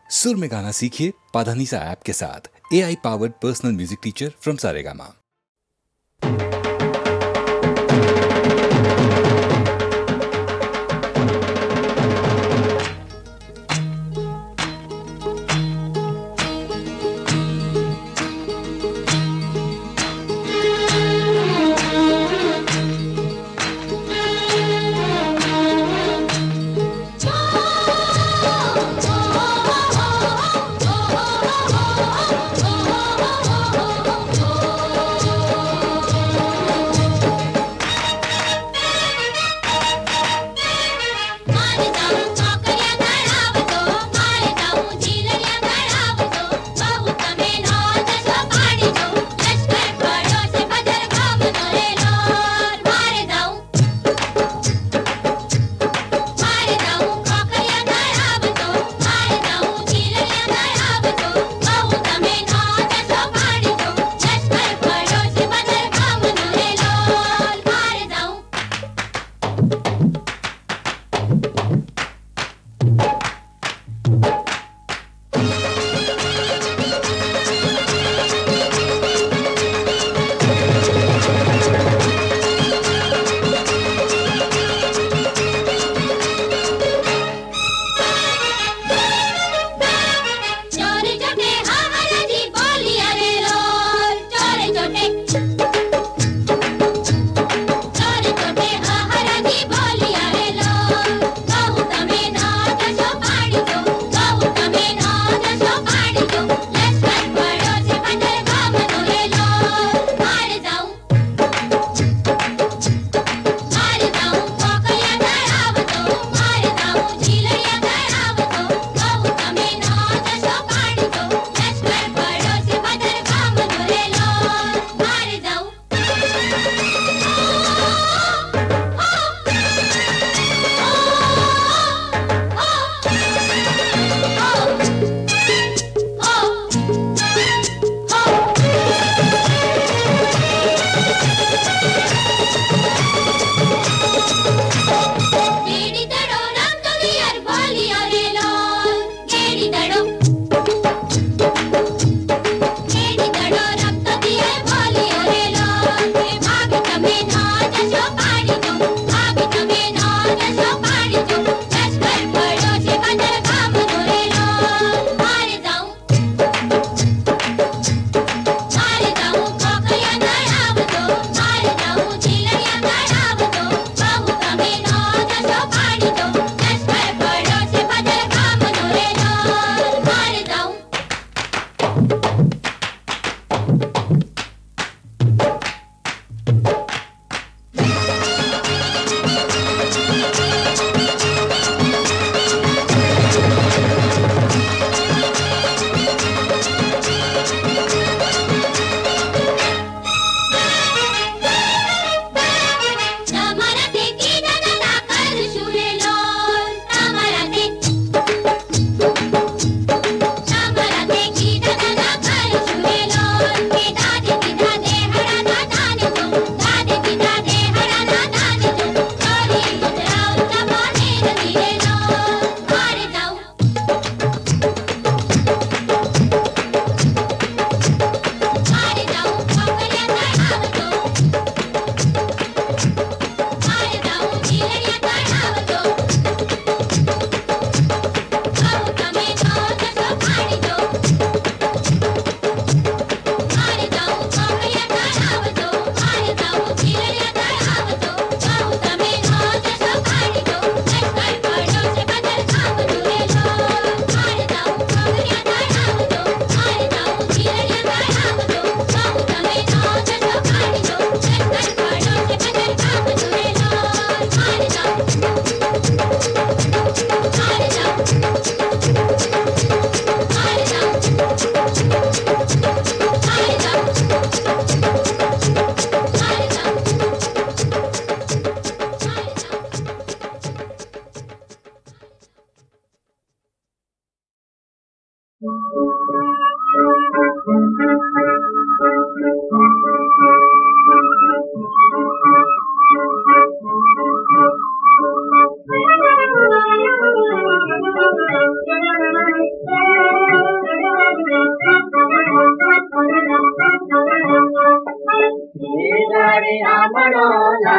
सुर में गाना सीखिए पाधानीसा ऐप के साथ। AI powered personal music teacher from Saregama.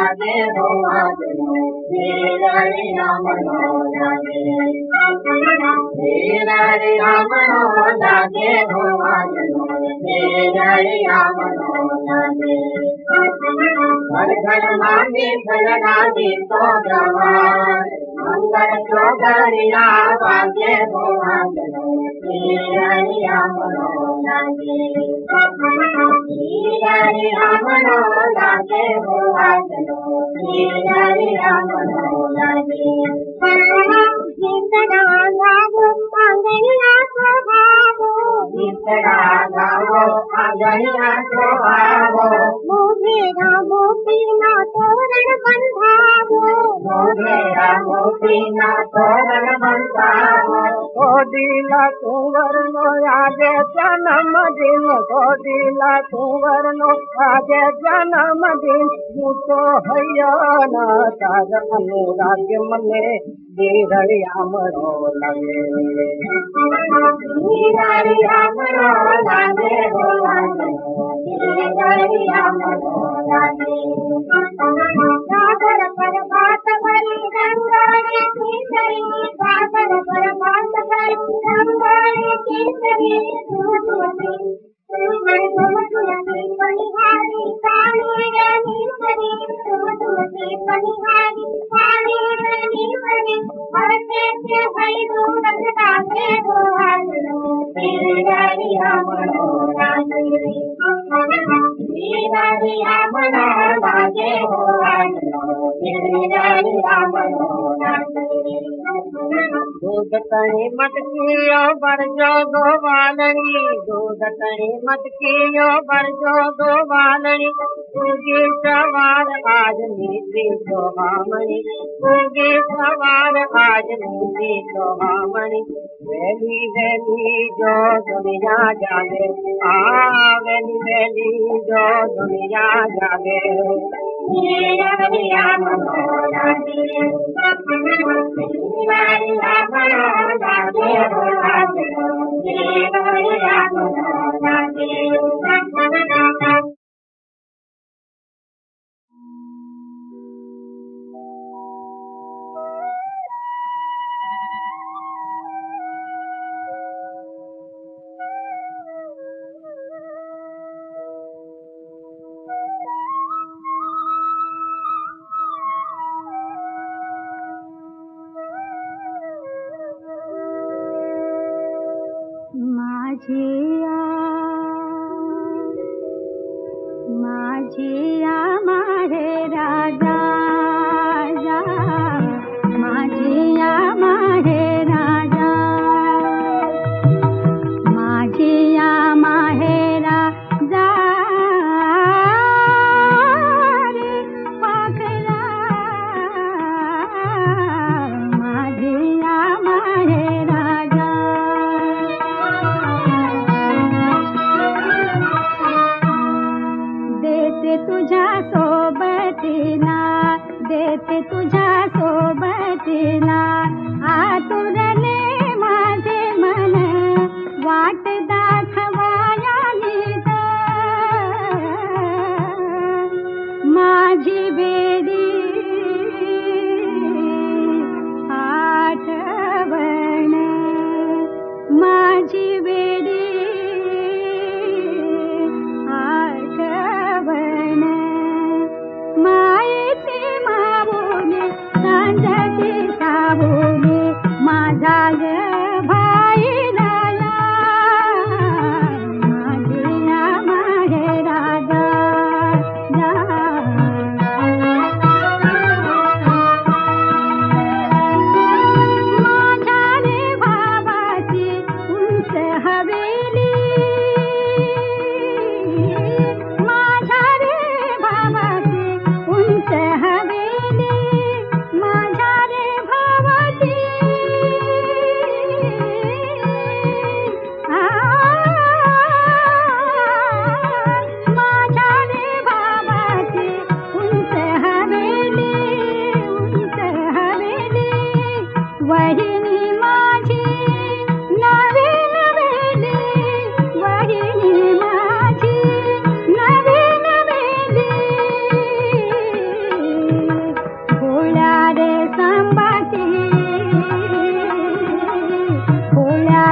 लागे हो आजनो वीररिया मनो लागे वीररिया मनो लागे हो आजनो वीररिया मनो लागे घर घर मांगे फलनादी तो गवार मंगल चौधरिया वागे हो आजनो वीररिया मनो लागे वीररिया मनो लागे हो आजनो वीररिया मनो लागे गीतड़ा गावो आंगनिया शोभावो गीतड़ा गावो आंगनिया शोभावो मोगेरा मोतीना तोरण बंधावो मोगेरा मोतीना तोरण बंधावो गोदीला कुंवरनो आजे जन्मदिन गोदीला कुंवरनो आजे जन्मदिन तो हयना तार अनुराग मने वीररिया मनो लागे वीररिया मनो लागे हो वीररिया मनो लागे सागर पर बात भरी रंगोली केसरी सागर पर बात भरी रंगोली केसरी तुमती तुमती बनिहारी काली रानी सरी तुमती बनिहारी काली रानी सरी हरते के हई दूर लागे हो आजनो वीररिया मनो लागे वीररिया मनो लागे हो आजनो वीररिया मनो लागे दूध कणी मटकियो बरजो गोवालनी दूध कणी मटकियो बरजो गोवालनी उगे सवार आज नीति शोभामणि उगे सवार आज नीति शोभामणि वेली वेली जो दुनिया जागे वेली वेली जो दुनिया जागे वीररिया मनो लागे वीररिया मनो लागे हो आजनो वीररिया मनो लागे माझिया माहे राजा माझिया माहे राजा माझिया माहे राजा रे पाखरा माझिया माहे राजा देते तुझ्या सोबतीला आतुरले माझे मन वाट दाखवाया नीत माझी बेडी आठवण माझी बेडी आठवण मायेची मावुने सांजची सावुने माझा ग भाई राया माझिया माहे राजा माझ्या रे भावाची उंच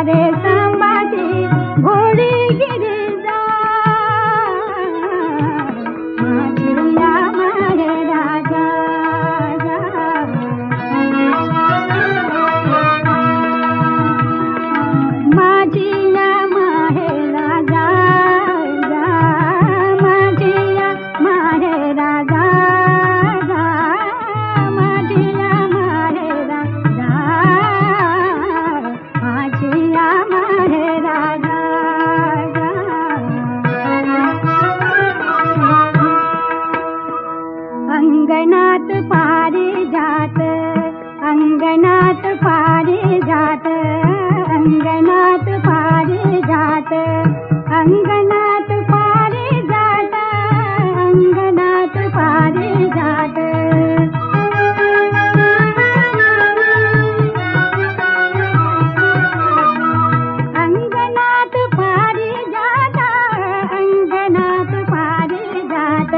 रे संभाजी घोडी गिरिजा माझिया माहे राजा माझिया माहे राजा माझिया माहे राजा माझिया माहे राजा माझिया माहे राजा अंगणात पारिजात अंगणात पारिजात अंगणात पारिजात अंगणात पारिजात अंगणात पारिजात अंगणात पारिजात अंगणात पारिजात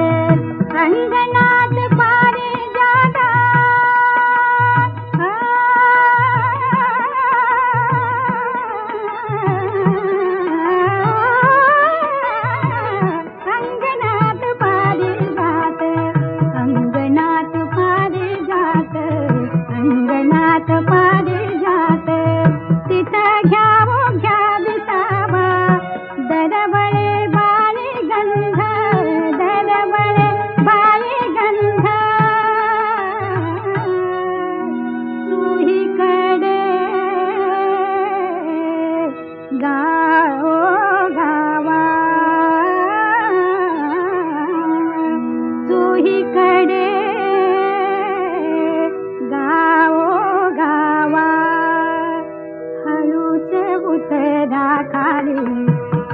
अंगणात पारिजात अंगणात पारिजात अंगणात पारिजात अंगणात पारिजात तिथं घ्यावो घ्या विसावा दरवळे बाळी गंध दरवळे बाळी गंध सुहीकडे गाओ गावा सुहीकडे गाओ गावा हळूच उतरा खाली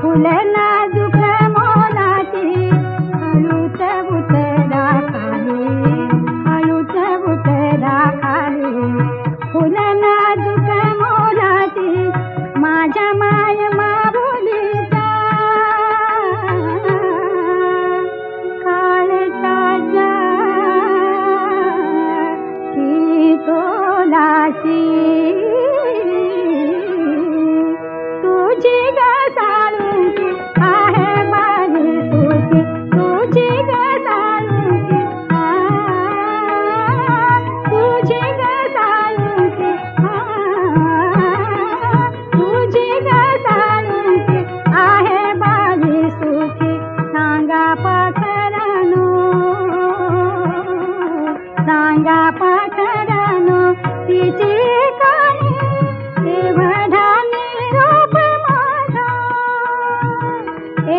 फुल नाजूक मोलाची हळूच उतरा खाली हळूच उतरा खाली फुल नाजूक मोलाची माझ्या माय माऊलीचा काळचा की तोलाची तुझी ग साळुंकी आहे बारी सुखी तुझी ग साळुंकी तुझी ग साळुंकी तुझी ग साळुंकी आहे बारी सुखी सांगा पाखरानो सांगा पाखरानो तिची काणी एवढा निरोप माझा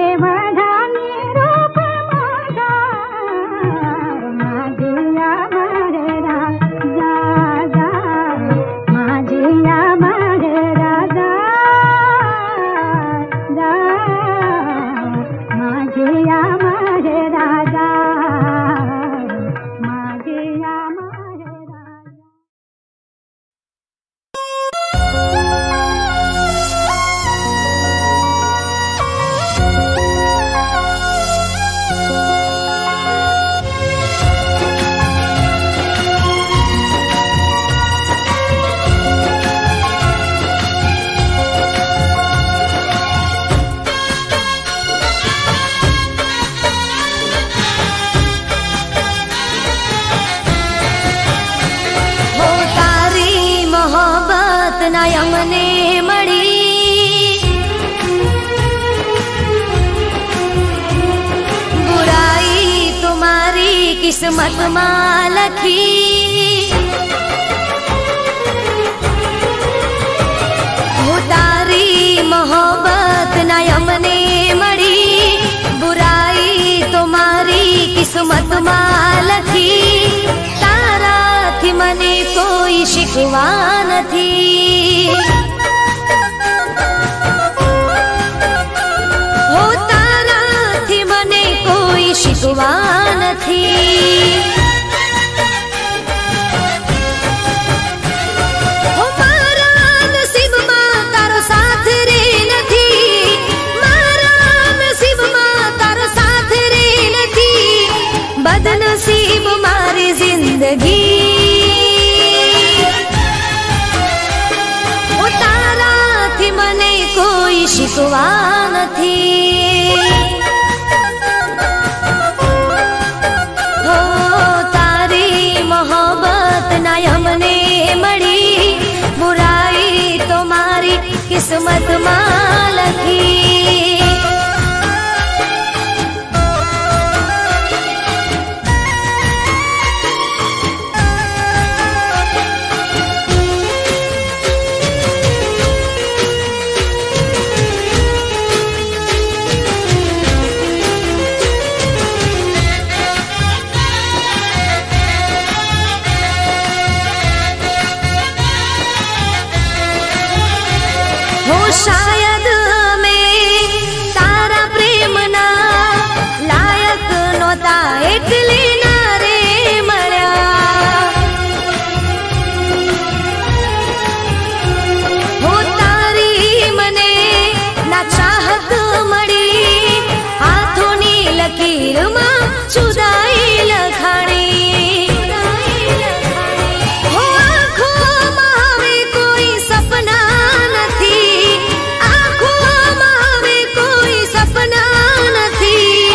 एवढा निरोप माझा माझिया माहे राजा माझिया माहे राजा माझिया माहे राजा माझिया माहे राजा हो तारी मोहब्बत ना यमने मड़ी बुराई तुम्हारी किस्मत में लखी हो तारी मोहब्बत ना यमने मड़ी बुराई तुम्हारी किस्मत में लखी ताराथी मने कोई शिकवा નથી हो ताराथी मने कोई शिकवा નથી हो મારા નસીબમાં તારો સાથ રે નથી મારા નસીબમાં તારો સાથ રે નથી બદનસીબ મારી જિંદગી શીખવા નથી. હો તારી મોહબ્બત ના અમને મળી, બુરાઈ તો મારી કિસ્મતમાં લખી. શાયદ મેં તારા પ્રેમના લાયક નહોતા એટલે ના રે મળ્યા. હો તારી મને ના ચાહત મળી, હાથોની લકીરમાં જુદાઈ લખાણી. હો આંખોમાં હવે કોઈ સપના નથી, સપના નથી,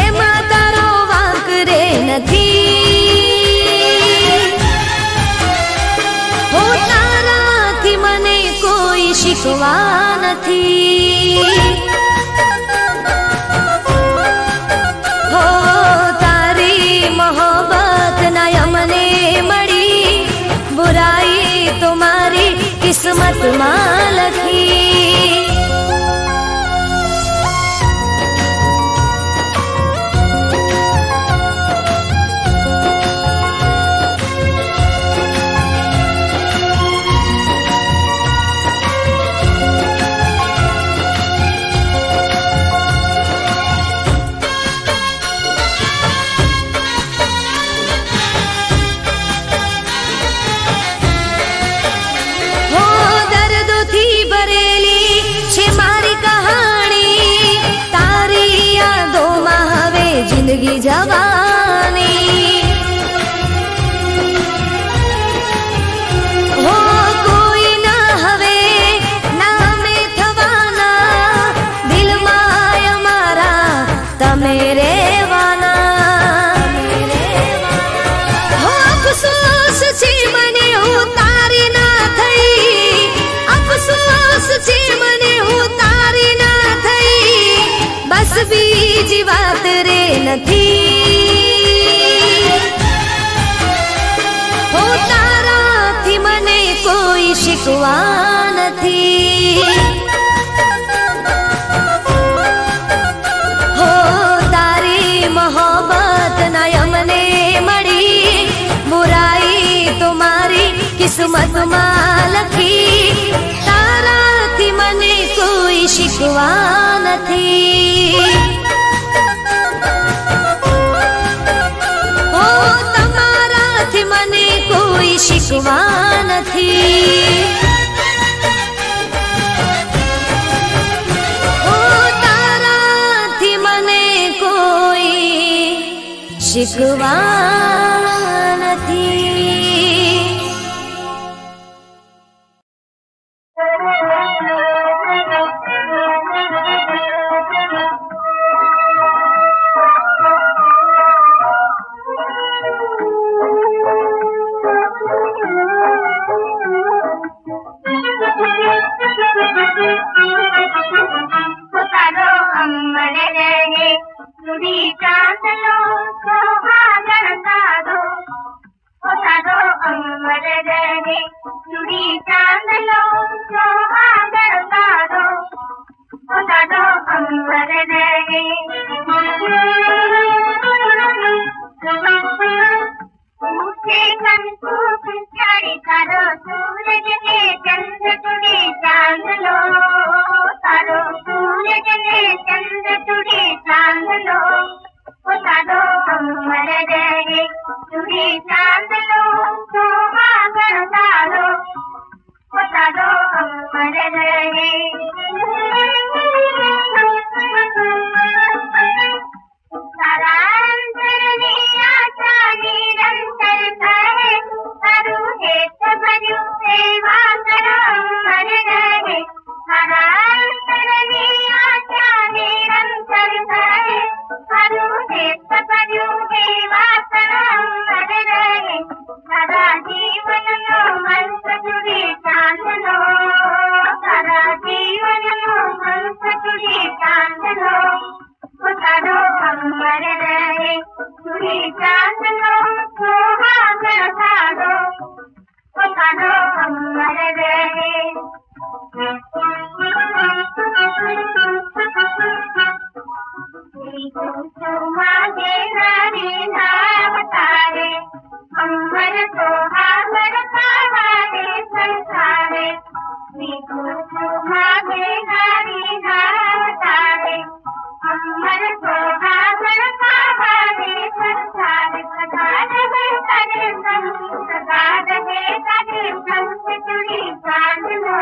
એમાં તારો વાંક રે નથી. હો તારાથી મને કોઈ શીખવા નથી. હો તારી મોહબ્બત ના અમને મળી, બુરાઈ તો મારી કિસ્મતમાં લખી. જિંદગી જવાની હો કોઈ ના હવે નામે થવાના, દિલમાં અમારા તમે રેવાના. હો અફસોસ છે મને હું તારી ના થઈ, અફસોસ છે મને હું તારી ના થઈ, બસ બીજી વાત રે નથી. હો તારાથી મને કોઈ શીખવા નથી. હો તારી મોહબ્બત ના અમને મળી, બુરાઈ તો મારી કિસ્મતમાં લખી. તારાથી મને કોઈ શીખવા નથી. તમારાથી મને કોઈ શીખવા નથી. ઓ તારાથી મને કોઈ શીખવા નથી. मागे नारी नाव तारे अम्बर तो आवर पावारे संसारे मागे नारी नाव तारे अम्बर तो आवर पावारे संसारे सदा रहे तेरे संग से जुड़ी चांद लो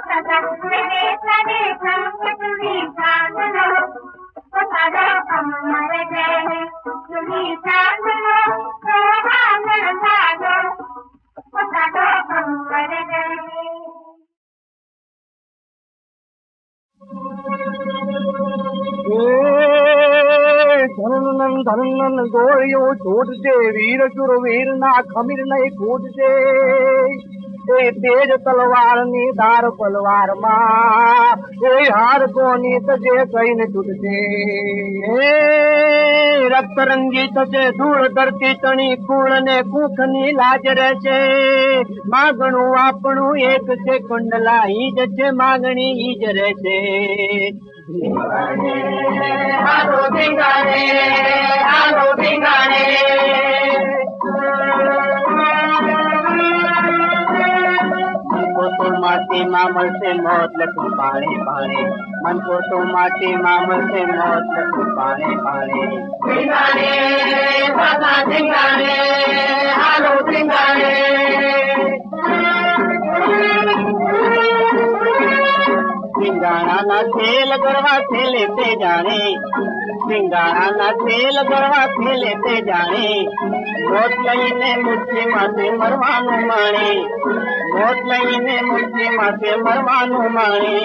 सदा रहे तेरे संग से जुड़ी चांद लो सदा अमर रहे जुड़ी चांद लो सोहागर सागो सदा अमर रहे धनन धनन गोरियो छोड़ दे वीर वीर ना खमीर नहीं कूद दे ए तेज तलवार नी धार पलवार मां ए हार कोनी तजे कहीं न टूट दे ए रक्त रंगी तजे धूल धरती तणी कूल ने कूखनी लाज रहे मागणु आपणु एक से कुंडला ईज छे मागणी ईज रहे हालो धिंगाणे तो माटी मामल से मौत लखू पाने पाने मन को तो माटी मामल से मौत लखू पाने पाने धिंगाणे बाबा धिंगाणे हालो धिंगाणे सिंगाड़ा ना खेल गरवा खेलेते जाने सिंगाड़ा ना खेल गरवा खेलेते जाने मोट लईने मुट्ठी माथे मरवानु माणे मोट लईने मुट्ठी माथे मरवानु माणे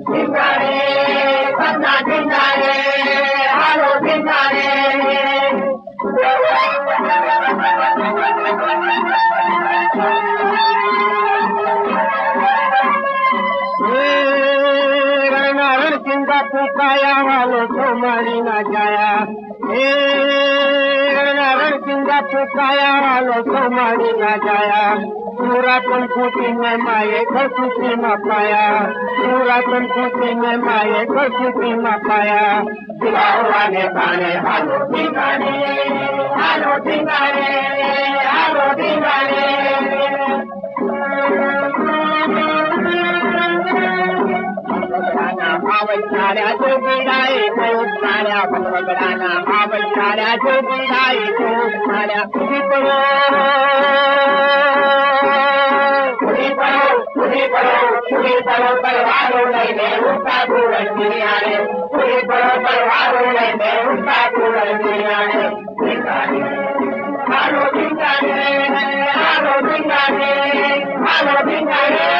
सिंगाड़े सदा सिंगाड़े हालो सिंगाड़े चिंता पुकाया वालो तो मारी ना जाया चिंता पुकाया वालो तो मारी ना जाया पूरा तन खुशी में माये घर खुशी में पाया पूरा तन खुशी में माये घर खुशी में पाया दिलाने पाने हालो ठिकाने हालो ठिकाने हालो ठिकाने आवश्याऱ्या जो बिडाई तो साऱ्या भगवगडाना आवश्याऱ्या जो बिडाई तो साऱ्या पुरी पडो तलवारो लईने उठा धूरण गिरियाने पुरी पडो तलवारो लईने उठा धूरण गिरियाने हालो भिंगाने हालो भिंगाने हालो भिंगाने